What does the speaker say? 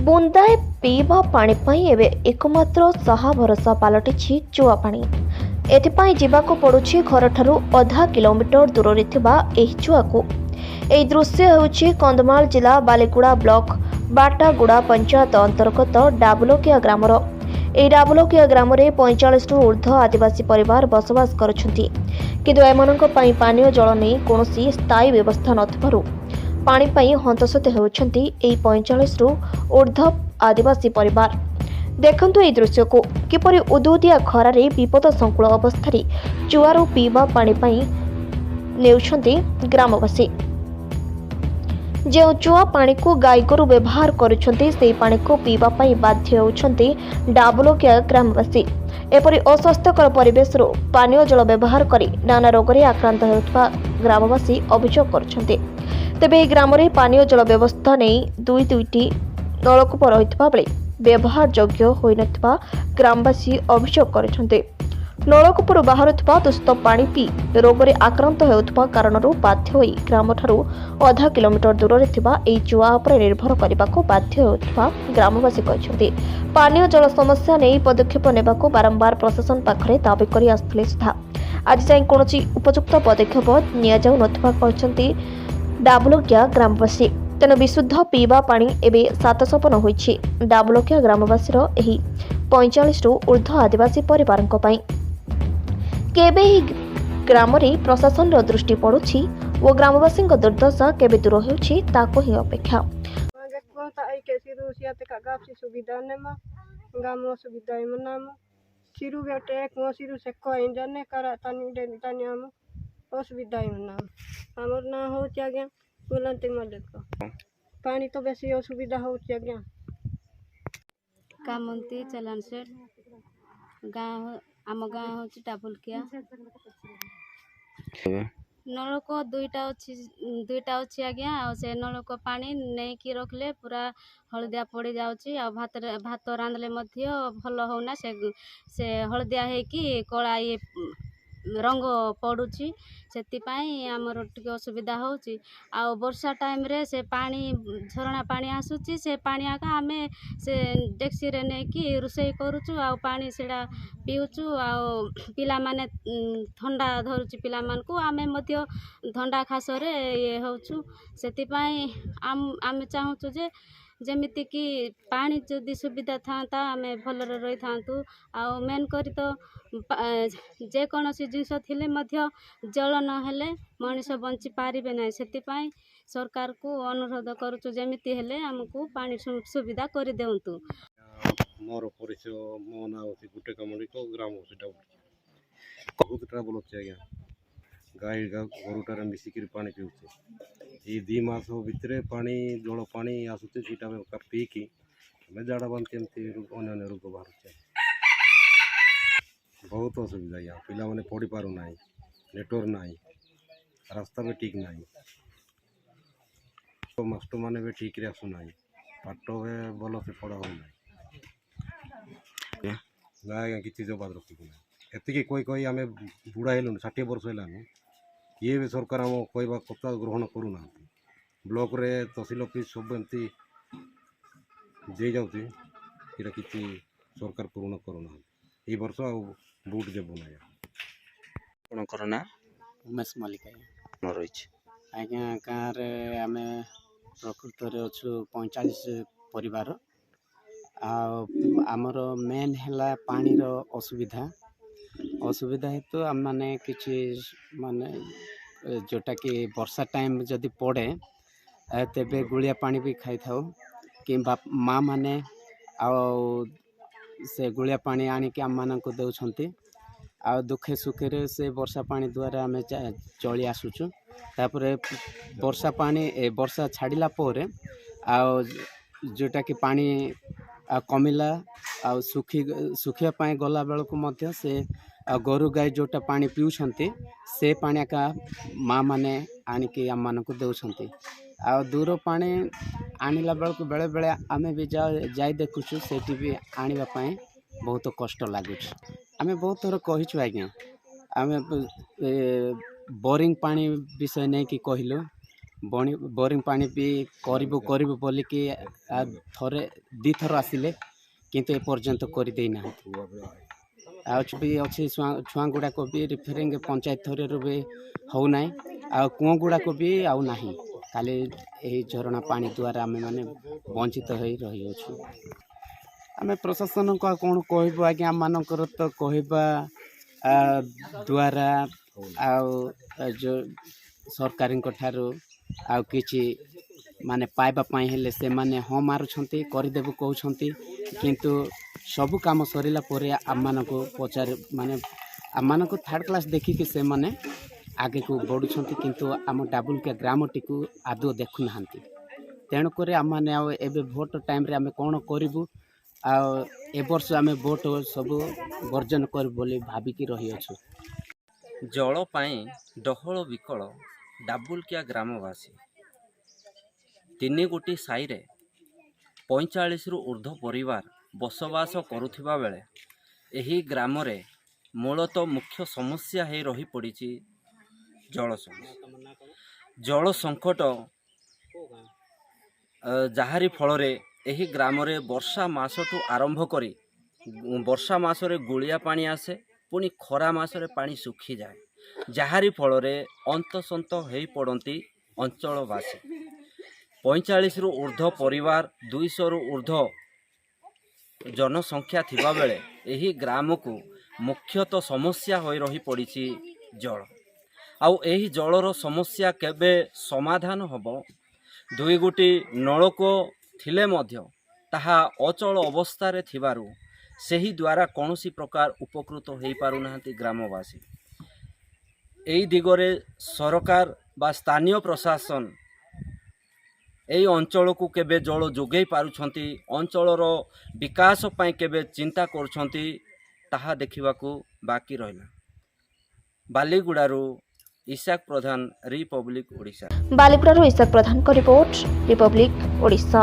बुंदाए पीवा पानी पाई एबे एकमात्र साहा भरोसा पलटिछि चुआ पानी। एथिपाई जिबाको पड़ुछि घरठारु आधा किलोमीटर दूर थिबा एही चुआको। एही दृश्य हेउछि कंधमाल जिला बालीगुड़ा ब्लॉक बाटागुड़ा पंचायत अंतर्गत डाबलोकिया ग्रामर। एही डाबलोकिया ग्राम में 45 रु ऊर्ध्व आदिवासी परिवार बसवास करछन्ति, किंतु एमानंक पई पानीय जल नै कोनोसी स्थायी व्यवस्था नथिबारु पानी पाई हंतसत हेउछन्ति एही 45 रु ऊर्ध्व आदिवासी परिवार। देखंतु एही दृश्य को किपरि उदुदिया खरारे विपद संकुल अवस्था चुआरू पीवा पानी पाई नेउछन्ति ग्रामवासी। जो चुआ पानी को गाई गोरु व्यवहार करुछन्ति से पानी को पीवा पाई बाध्य होउछन्ति डाबलोकिया ग्रामवासी। एपरि अस्वास्थ्यकर परिवेश पानीय जल व्यवहार करी नाना रोग रे आक्रांत हेउथबा ग्रामवासी अभियोग करुछन्ति। तेबे एही ग्राम रे पानीय जल व्यवस्था नै दुईटी नलकूप रहितबा बेले व्यवहार योग्य होई नथिबा ग्रामवासी अभियोग करिसन्ते। नलकूपर बाहरुथबा दूषित पानी पी रोग रे आक्रांत हेउथबा कारणरू बाध्य होई ग्रामठारू आधा किलोमीटर दूर थिबा एही चुआ उपरे निर्भर करबाको बाध्य हेउथबा ग्रामवासी कहिसन्ते। पानीय जल समस्या नै पदक्षेप नेबाको बारंबार प्रशासन पाखरे दाबी करि आसथिले सुधा आज जाई कोनोसी उपयुक्त पदक्षेप निया जाउ नथिबा कहिसन्ते डाबलोकिया ग्रामवासी। तेणु विशुद्ध पीवा पानी एवं सातसपन होइछि डाबलोकिया ग्रामवासी एही 45 रु ऊर्ध्व आदिवासी परिवार केबे ही ग्राम रे प्रशासन दृष्टि पड़ुछि और ग्रामवासी दुर्दशा केबे दूर होउछि ताको ही अपेक्षा। पानी तो बेसी असुविधा हो कामंती चलान से गाँव आम गाँव हूँ डाबलकिया नलक दुईटा अच्छी आज्ञा से नलक पानी नहीं कि रखले पूरा हलदिया पड़ जाऊँगी भात रांधले भल होना से हलदिया है कला ये रंग पड़ुची से आमर टिके असुविधा होची। आ वर्षा टाइम रे से पानी झरणा पानी आसुची से पानी आका आमे से डेक्सी रे नहीं कि रोषे करूचु आ पानी सेड़ा पीउचु आ पिला माने ठंडा धरुची पिला मान को आमे मध्य ठंडा खास रे ये होचु सेति आमे चाहूचु जे जेमिति कि पानी जदि सुविधा था आमे भलरे रही थांतु आ मेन करी तो जे कोनोसी जिंस थिले मध्य जल न हेले मनीष बंची पारिबे नै। सेति सरकार को अनुरोध करूचु जेमिति हेले हमकु पानी सुविधा कर देउंतु। मोर परिचय मो ना होती गुटे कमड़ी को ग्राम सेटा बहुत ट्रबल अछि आज्ञा गाई गरुटार मिसिक पानी पीउछे ये 2 मास भितर पानी जल पानी आसुचे सीटा पीकी हमें झाड़ा बांधती अन्य रोग बाहर बहुत असुविधा यहाँ पिला मैंने पढ़ी पार ना नेटवर्क ना रास्ता भी ठीक ना मास्टर मैंने भी ठीक आसुना पाठ भल से पढ़ा हो ना कि जवाब रखी एति कही आम बुढ़ा हेलुन 60 वर्ष है ये भी सरकार आम कहवा कथा ग्रहण करूना ब्लॉक रे तहसील ऑफिस सब एमती दे जाऊँगी कि सरकार पूर्ण करूना ये वर्ष आ बुट देव ना कोना उमेश मल्लिक रही आज्ञा गाँव आम प्रकृत अच्छु 45 परिवार आमर मेन है पानीर असुविधा हेतु आम मैंने किसी माने जोटा कि वर्षा टाइम जदि पड़े तेबे गुलिया पानी भी खाई था कि माँ माने से गुलिया पानी आनिक आम मान को दौरान आ दुखे सुखे से वर्षा पानी द्वारा आम चली आसुचु तापर वर्षा पानी वर्षा छाड़िला जोटा कि पानी कमिला आ सुखिया गला बेलू मध्य से गोरु गाई जोटा पानी पीउछन्ति से पानी का माँ माने आनिकी आम मान को दौरान आ दूर पानी आनिला बेलू बेले बेले आमे भी जाई देखुचु सेठी भी आनिबा पाई बहुत कष्ट लगुच। आमे बहुत थर कहिछु आज्ञा आमे बोरिंग पानी विषय नहीं कि कहलु ବୋରିଂ ପାଣି ବି କରିବୁ ବୋଲିକି ଥରେ ଦୁଇଥର ଆସିଲେ କିନ୍ତୁ ଏପର୍ଯ୍ୟନ୍ତ କରିଦେଇନାହାନ୍ତି। ଆଉ ବି ଅଛି ଛୁଆ ଗୁଡ଼ାକ ବି ରିଫେରିଂ ପଞ୍ଚାୟତ ଥରରୁ ବି ହେଉନାହିଁ। ଆଉ କୂଅ ଗୁଡ଼ାକ ବି ଆଉ ନାହିଁ। ଖାଲି ଏହି ଝରଣା ପାଣି ଦ୍ୱାରା ଆମେମାନେ ବଞ୍ଚିତ ହୋଇ ରହିଅଛୁ। ଆମେ ପ୍ରଶାସନକୁ ଆଉ କ'ଣ କହିବୁ ଆଜ୍ଞା, ଆମମାନଙ୍କର ତ କହିବା ଦ୍ୱାରା ଆଉ ଯେଉଁ ସରକାରଙ୍କ ଠାରୁ ଆଉ କିଛି ମାନେ ପାଇବା ପାଇଁ ହେଲେ ସେମାନେ ହଁ ମାରୁଛନ୍ତି, କରିଦେବୁ କହୁଛନ୍ତି, କିନ୍ତୁ ସବୁ କାମ ସରିଲା ପରେ ଆମମାନଙ୍କୁ ଆମମାନଙ୍କୁ ଥାର୍ଡ଼ କ୍ଲାସ୍ ଦେଖିକି ସେମାନେ ଆଗକୁ ବଢ଼ୁଛନ୍ତି, କିନ୍ତୁ ଆମ ଡାବୁଲକିଆ ଗ୍ରାମଟିକୁ ଆଦୌ ଦେଖୁନାହାନ୍ତି। ତେଣୁକରି ଆମମାନେ ଆଉ ଏବେ ଭୋଟ ଟାଇମ୍ରେ ଆମେ କ'ଣ କରିବୁ, ଆଉ ଏ ବର୍ଷ ଆମେ ଭୋଟ ସବୁ ବର୍ଜନ କରିବୁ ବୋଲି ଭାବିକି ରହିଅଛୁ। ଜଳ ପାଇଁ ଡହଳ ବିକଳ ଡାବୁଲକିଆ ଗ୍ରାମବାସୀ। 3 ଗୋଟି ସାହିରେ 45ରୁ ଉର୍ଦ୍ଧ୍ୱ ପରିବାର ବସବାସ କରୁଥିବା ବେଳେ ଏହି ଗ୍ରାମରେ ମୂଳତଃ ମୁଖ୍ୟ ସମସ୍ୟା ହୋଇ ରହିପଡ଼ିଛି ଜଳ ସଙ୍କଟ, ଯାହାରି ଫଳରେ ଏହି ଗ୍ରାମରେ ବର୍ଷା ମାସଠୁ ଆରମ୍ଭ କରି ବର୍ଷା ମାସରେ ଗୁଳିଆ ପାଣି ଆସେ, ପୁଣି ଖରା ମାସରେ ପାଣି ଶୁଖିଯାଏ, ଯାହାରି ଫଳରେ ଅନ୍ତସନ୍ତ ହୋଇପଡ଼ନ୍ତି ଅଞ୍ଚଳବାସୀ। 45ରୁ ଉର୍ଦ୍ଧ୍ୱ ପରିବାର, 200ରୁ ଉର୍ଦ୍ଧ୍ୱ ଜନସଂଖ୍ୟା ଥିବାବେଳେ ଏହି ଗ୍ରାମକୁ ମୁଖ୍ୟତଃ ସମସ୍ୟା ହୋଇ ରହିପଡ଼ିଛି ଜଳ। ଆଉ ଏହି ଜଳର ସମସ୍ୟା କେବେ ସମାଧାନ ହେବ? 2 ଗୋଟି ନଳକୂଅ ଥିଲେ ମଧ୍ୟ ତାହା ଅଚଳ ଅବସ୍ଥାରେ ଥିବାରୁ ସେହି ଦ୍ୱାରା କୌଣସି ପ୍ରକାର ଉପକୃତ ହୋଇପାରୁନାହାନ୍ତି ଗ୍ରାମବାସୀ। ଏହି ଦିଗରେ ସରକାର ବା ସ୍ଥାନୀୟ ପ୍ରଶାସନ ଏହି ଅଞ୍ଚଳକୁ କେବେ ଜଳ ଯୋଗାଇ ପାରୁଛନ୍ତି, ଅଞ୍ଚଳର ବିକାଶ ପାଇଁ କେବେ ଚିନ୍ତା କରୁଛନ୍ତି, ତାହା ଦେଖିବାକୁ ବାକି ରହିଲା। ବାଲିଗୁଡ଼ାରୁ ଇସାକ ପ୍ରଧାନ, ରିପବ୍ଲିକ ଓଡ଼ିଶା। ବାଲିଗୁଡ଼ାରୁ ଇସାକ ପ୍ରଧାନଙ୍କ ରିପୋର୍ଟ, ରିପବ୍ଲିକ ଓଡ଼ିଶା।